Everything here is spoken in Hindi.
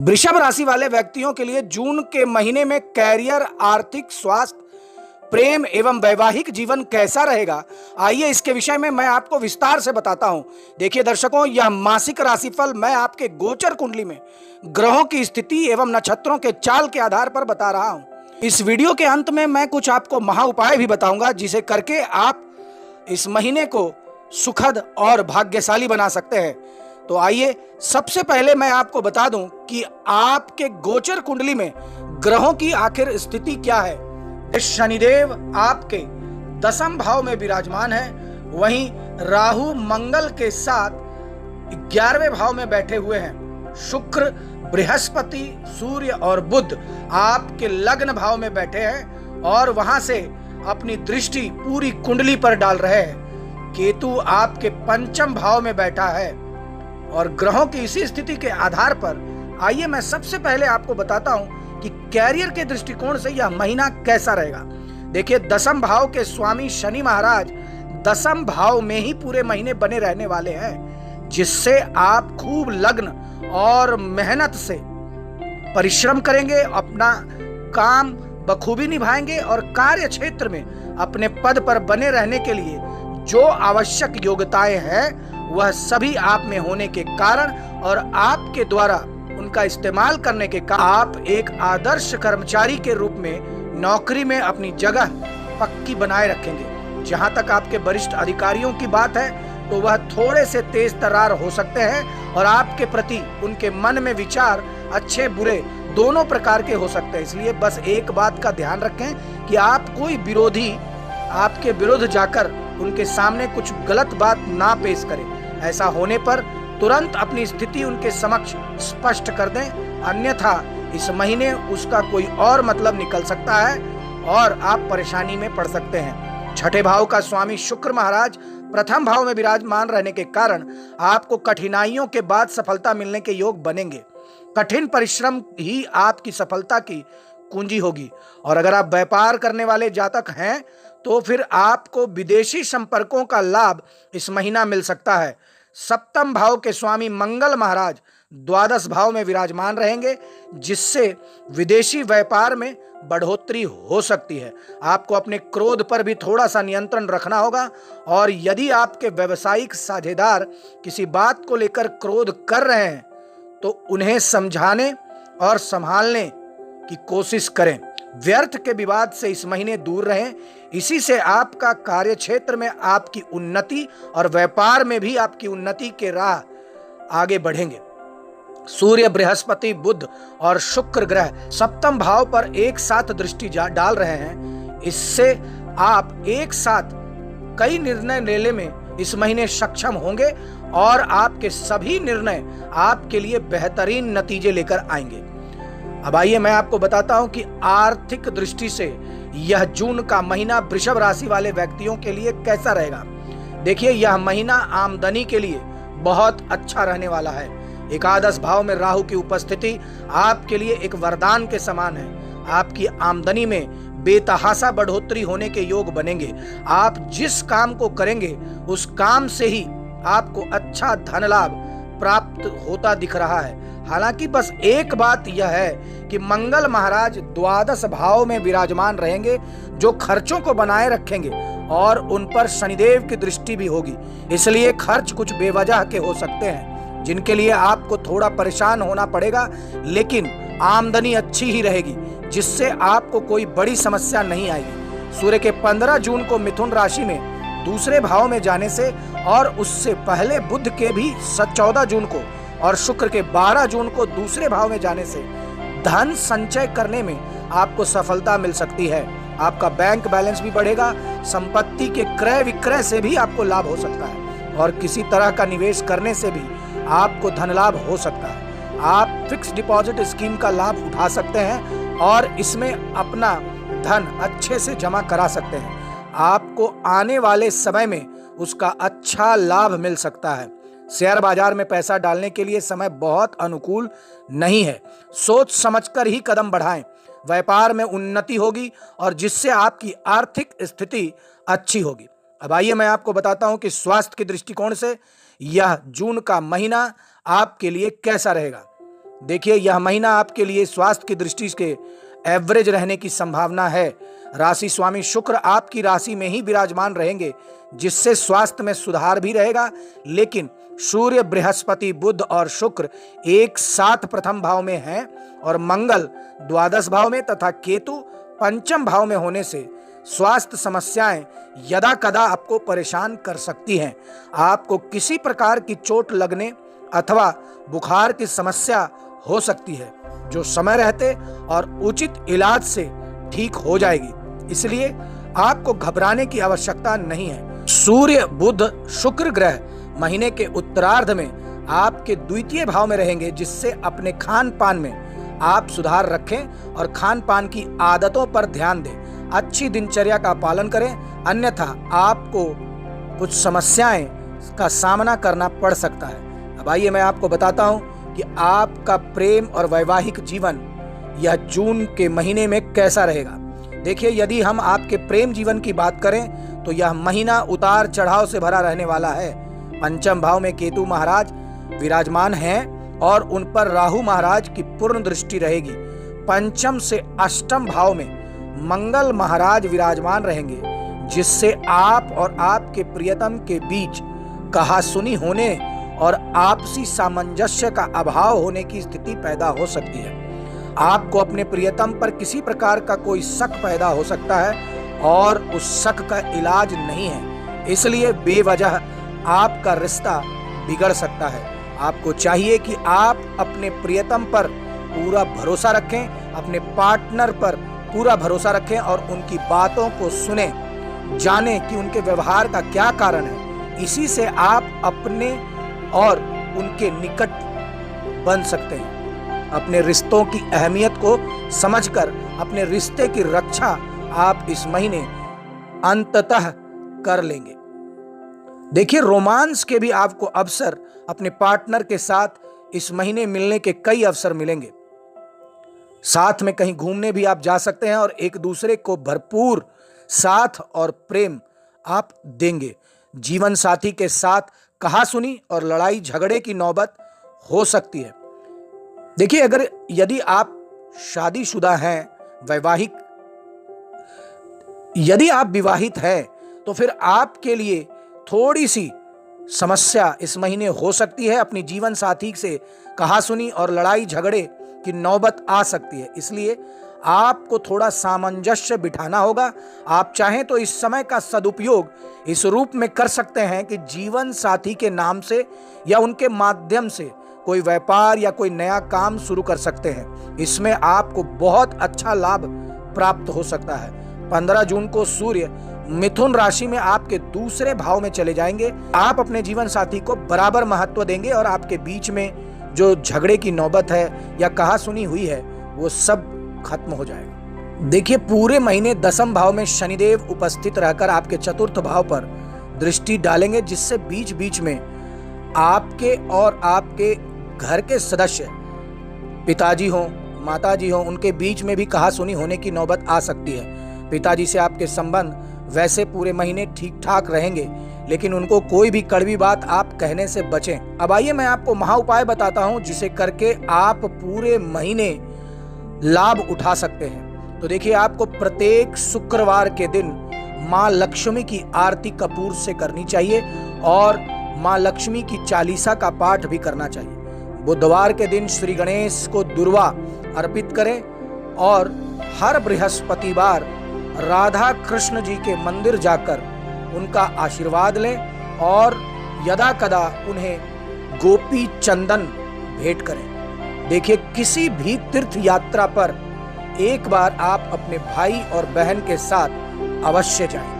वृषभ राशि वाले व्यक्तियों के लिए जून के महीने में कैरियर, आर्थिक, स्वास्थ्य, प्रेम एवं वैवाहिक जीवन कैसा रहेगा, आइए इसके विषय में मैं आपको विस्तार से बताता हूं। देखिए दर्शकों, यह मासिक राशिफल मैं आपके गोचर कुंडली में ग्रहों की स्थिति एवं नक्षत्रों के चाल के आधार पर बता रहा हूं। इस वीडियो के अंत में मैं कुछ आपको महा उपाय भी बताऊंगा, जिसे करके आप इस महीने को सुखद और भाग्यशाली बना सकते हैं। तो आइए सबसे पहले मैं आपको बता दूं कि आपके गोचर कुंडली में ग्रहों की आखिर स्थिति क्या है। शनिदेव आपके दसम भाव में विराजमान है, वहीं राहु मंगल के साथ 11वें भाव में बैठे हुए हैं। शुक्र, बृहस्पति, सूर्य और बुध आपके लग्न भाव में बैठे हैं और वहां से अपनी दृष्टि पूरी कुंडली पर डाल रहे हैं। केतु आपके पंचम भाव में बैठा है और ग्रहों की इसी स्थिति के आधार पर आइए मैं सबसे पहले आपको बताता हूं कि कैरियर के दृष्टिकोण से यह महीना कैसा रहेगा। देखिए, दसम भाव के स्वामी शनि महाराज दसम भाव में ही पूरे महीने बने रहने वाले हैं, जिससे आप खूब लगन और मेहनत से परिश्रम करेंगे, अपना काम बखूबी निभाएंगे और कार्य क्षेत्र में अपने पद पर बने रहने के लिए जो आवश्यक योग्यताएं हैं वह सभी आप में होने के कारण और आपके द्वारा उनका इस्तेमाल करने के कारण आप एक आदर्श कर्मचारी के रूप में नौकरी में अपनी जगह पक्की बनाए रखेंगे। जहां तक आपके वरिष्ठ अधिकारियों की बात है तो वह थोड़े से तेज तर्रार हो सकते हैं और आपके प्रति उनके मन में विचार अच्छे बुरे दोनों प्रकार के हो सकते हैं। इसलिए बस एक बात का ध्यान रखें कि आप कोई विरोधी आपके विरुद्ध जाकर उनके सामने कुछ गलत बात ना पेश करें। ऐसा होने पर तुरंत अपनी स्थिति उनके समक्ष स्पष्ट कर दें, अन्यथा इस महीने उसका कोई और मतलब निकल सकता है और आप परेशानी में पड़ सकते हैं। छठे भाव का स्वामी शुक्र महाराज प्रथम भाव में विराजमान रहने के कारण आपको कठिनाइयों के बाद सफलता मिलने के योग बनेंगे। कठिन परिश्रम ही आपकी सफलता की कुंजी होगी और अगर आप व्यापार करने वाले जातक हैं तो फिर आपको विदेशी संपर्कों का लाभ इस महीना मिल सकता है। सप्तम भाव के स्वामी मंगल महाराज द्वादश भाव में विराजमान रहेंगे, जिससे विदेशी व्यापार में बढ़ोतरी हो सकती है। आपको अपने क्रोध पर भी थोड़ा सा नियंत्रण रखना होगा और यदि आपके व्यावसायिक साझेदार किसी बात को लेकर क्रोध कर रहे हैं तो उन्हें समझाने और संभालने की कोशिश करें। व्यर्थ के विवाद से इस महीने दूर रहें, इसी से आपका कार्य क्षेत्र में आपकी उन्नति और व्यापार में भी आपकी उन्नति के राह आगे बढ़ेंगे। सूर्य, बृहस्पति, बुध और शुक्र ग्रह सप्तम भाव पर एक साथ दृष्टि डाल रहे हैं। इससे आप एक साथ कई निर्णय लेने में इस महीने सक्षम होंगे और आपके सभी निर्णय आपके लिए बेहतरीन नतीजे लेकर आएंगे। अब आइए मैं आपको बताता हूं कि आर्थिक दृष्टि से यह जून का महीना वृषभ राशि वाले व्यक्तियों के लिए कैसा रहेगा। देखिए, यह महीना आमदनी के लिए बहुत अच्छा रहने वाला है। एकादश भाव में राहु की उपस्थिति आपके लिए एक वरदान के समान है। आपकी आमदनी में बेतहाशा बढ़ोतरी होने के योग बनेंगे। आप जिस काम को करेंगे उस काम से ही आपको अच्छा धन लाभ प्राप्त होता दिख रहा है। हालांकि बस एक बात यह है कि मंगल महाराज द्वादश भाव में विराजमान रहेंगे, जो खर्चों को बनाए रखेंगे और उन पर शनिदेव की दृष्टि भी होगी। इसलिए खर्च कुछ बेवजह के हो सकते हैं, जिनके लिए आपको थोड़ा परेशान होना पड़ेगा, लेकिन आमदनी अच्छी ही रहेगी, जिससे आपको कोई बड़ी समस्या नहीं आएगी। सूर्य के 15 जून को मिथुन राशि में दूसरे भाव में जाने से और उससे पहले बुध के भी 14 जून को और शुक्र के 12 जून को दूसरे भाव में जाने से धन संचय करने में आपको सफलता मिल सकती है। आपका बैंक बैलेंस भी बढ़ेगा। संपत्ति के क्रय विक्रय से भी आपको लाभ हो सकता है और किसी तरह का निवेश करने से भी आपको धन लाभ हो सकता है। आप फिक्स डिपॉजिट स्कीम का लाभ उठा सकते हैं और इसमें अपना धन अच्छे से जमा करा सकते हैं। आपको आने वाले समय में उसका अच्छा लाभ मिल सकता है। शेयर बाजार में पैसा डालने के लिए समय बहुत अनुकूल नहीं है। सोच समझकर ही कदम बढ़ाएं। व्यापार में उन्नति होगी और जिससे आपकी आर्थिक स्थिति अच्छी होगी। अब आइए मैं आपको बताता हूं कि स्वास्थ्य के दृष्टिकोण से यह जून का महीना आपके लिए कैसा रहेगा। देखिए, यह महीना आपके लिए स्वास्थ्य की दृष्टि से एवरेज रहने की संभावना है। राशि स्वामी शुक्र आपकी राशि में ही विराजमान रहेंगे, जिससे स्वास्थ्य में सुधार भी रहेगा। लेकिन सूर्य, बृहस्पति, बुध और शुक्र एक साथ प्रथम भाव में हैं और मंगल द्वादश भाव में तथा केतु पंचम भाव में होने से स्वास्थ्य समस्याएं यदा कदा आपको परेशान कर सकती हैं। आपको किसी प्रकार की चोट लगने अथवा बुखार की समस्या हो सकती है, जो समय रहते और उचित इलाज से ठीक हो जाएगी। इसलिए आपको घबराने की आवश्यकता नहीं है। सूर्य, बुध, शुक्र ग्रह महीने के उत्तरार्ध में आपके द्वितीय भाव में रहेंगे, जिससे अपने खान पान में आप सुधार रखें और खान पान की आदतों पर ध्यान दें। अच्छी दिनचर्या का पालन करें, अन्यथा आपको कुछ समस्याएं का सामना करना पड़ सकता है। अब आइए मैं आपको बताता हूं कि आपका प्रेम और वैवाहिक जीवन यह जून के महीने में कैसा रहेगा। देखिए, यदि हम आपके प्रेम जीवन की बात करें तो यह महीना उतार चढ़ाव से भरा रहने वाला है। पंचम भाव में केतु महाराज विराजमान हैं और उन पर राहु महाराज की पूर्ण दृष्टि रहेगी। पंचम से अष्टम भाव में मंगल महाराज विराजमान रहेंगे, जिससे आप और आपके प्रियतम के बीच कहासुनी होने और आपसी सामंजस्य का अभाव होने की स्थिति पैदा हो सकती है। आपको अपने प्रियतम पर किसी प्रकार का कोई शक पैदा हो सकता है और उस शक का इलाज नहीं है, इसलिए बेवजह आपका रिश्ता बिगड़ सकता है। आपको चाहिए कि आप अपने प्रियतम पर पूरा भरोसा रखें, अपने पार्टनर पर पूरा भरोसा रखें और उनकी बातों को सुने, जाने कि उनके व्यवहार का क्या कारण है। इसी से आप अपने और उनके निकट बन सकते हैं। अपने रिश्तों की अहमियत को समझकर अपने रिश्ते की रक्षा आप इस महीने अंततः कर लेंगे। देखिए, रोमांस के भी आपको अवसर अपने पार्टनर के साथ इस महीने मिलने के कई अवसर मिलेंगे। साथ में कहीं घूमने भी आप जा सकते हैं और एक दूसरे को भरपूर साथ और प्रेम आप देंगे। जीवन साथी के साथ कहासुनी और लड़ाई झगड़े की नौबत हो सकती है। देखिए, यदि आप शादीशुदा हैं, यदि आप विवाहित हैं, तो फिर आपके लिए थोड़ी सी समस्या इस महीने हो सकती है। अपनी जीवन साथी से कहासुनी और लड़ाई झगड़े की नौबत आ सकती है, इसलिए आपको थोड़ा सामंजस्य बिठाना होगा। आप चाहें तो इस समय का सदुपयोग इस रूप में कर सकते हैं कि जीवन साथी के नाम से या उनके माध्यम से कोई व्यापार या कोई नया काम शुरू कर सकते हैं। इसमें आपको बहुत अच्छा लाभ प्राप्त हो सकता है। 15 जून को सूर्य मिथुन राशि में आपके दूसरे भाव में चले जाएंगे। आप अपने जीवन साथी को बराबर महत्व देंगे और आपके बीच में जो झगड़े की नौबत है या कहासुनी हुई है, वो सब खत्म हो जाएगा। देखिए, पूरे महीने दसम भाव में शनिदेव उपस्थित रहकर आपके चतुर्थ भाव पर दृष्टि डालेंगे, जिससे बीच बीच में आपके और आपके घर के सदस्य, पिताजी हो, माताजी हो, उनके बीच में भी कहासुनी होने की नौबत आ सकती है। पिताजी से आपके संबंध वैसे पूरे महीने ठीक ठाक रहेंगे, लेकिन उनको कोई भी कड़वी बात आप कहने से बचें। अब आइए मैं आपको महा उपाय बताता हूं, जिसे करके आप पूरे महीने लाभ उठा सकते हैं। तो देखिए, आपको प्रत्येक शुक्रवार के दिन माँ लक्ष्मी की आरती कपूर से करनी चाहिए और माँ लक्ष्मी की चालीसा का पाठ भी करना चाहिए। बुधवार के दिन श्री गणेश को दुर्वा अर्पित करें और हर बृहस्पतिवार राधा कृष्ण जी के मंदिर जाकर उनका आशीर्वाद लें और यदा कदा उन्हें गोपी चंदन भेंट करें। देखिए, किसी भी तीर्थ यात्रा पर एक बार आप अपने भाई और बहन के साथ अवश्य जाएं।